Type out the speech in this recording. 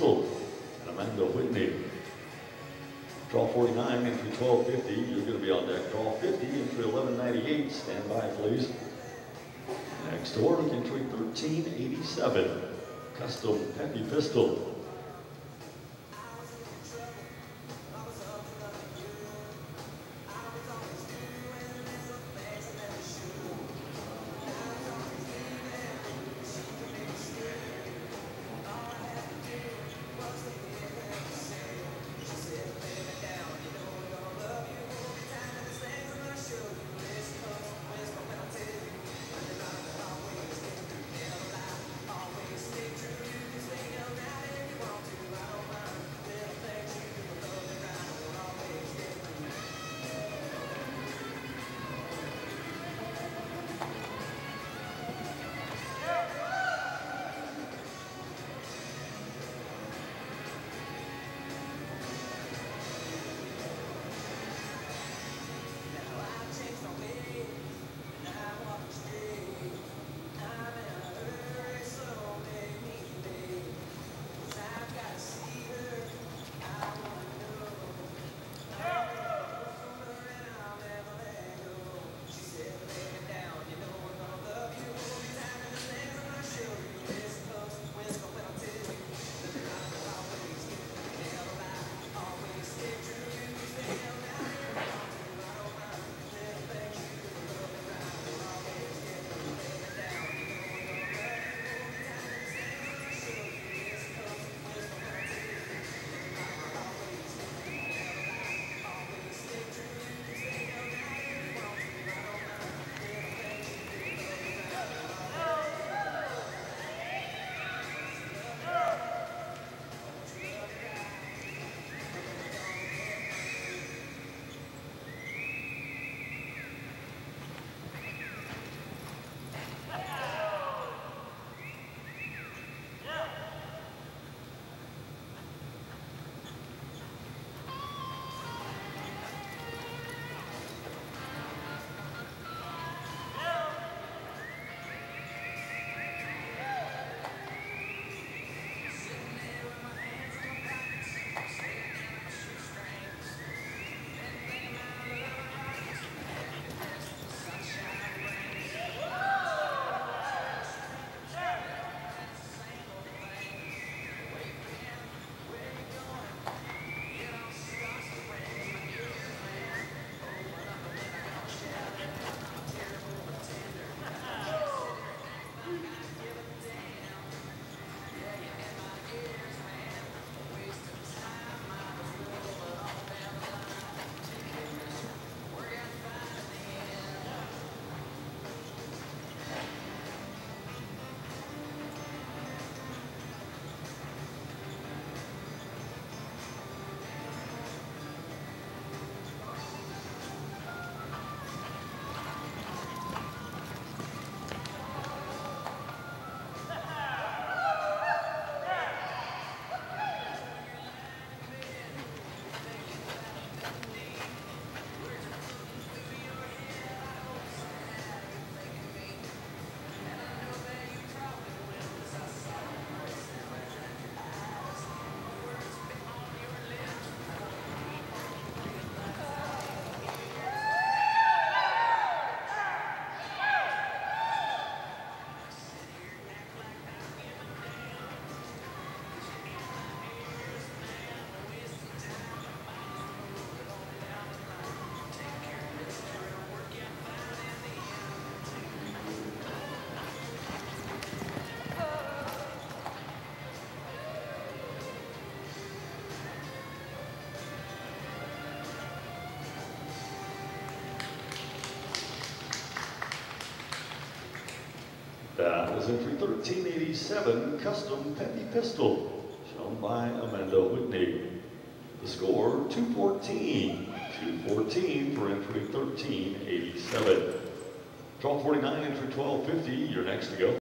Pistol and Amanda Whitney. Draw 49, entry 1250, you're going to be on deck. Draw 50, entry 1198, stand by please. Next to work, entry 1387, Custom Peppy Pistol. That was entry 1387, Custom Peppy Pistol, shown by Amanda Whitney. The score, 214. 214 for entry 1387. Draw 49, entry 1250, you're next to go.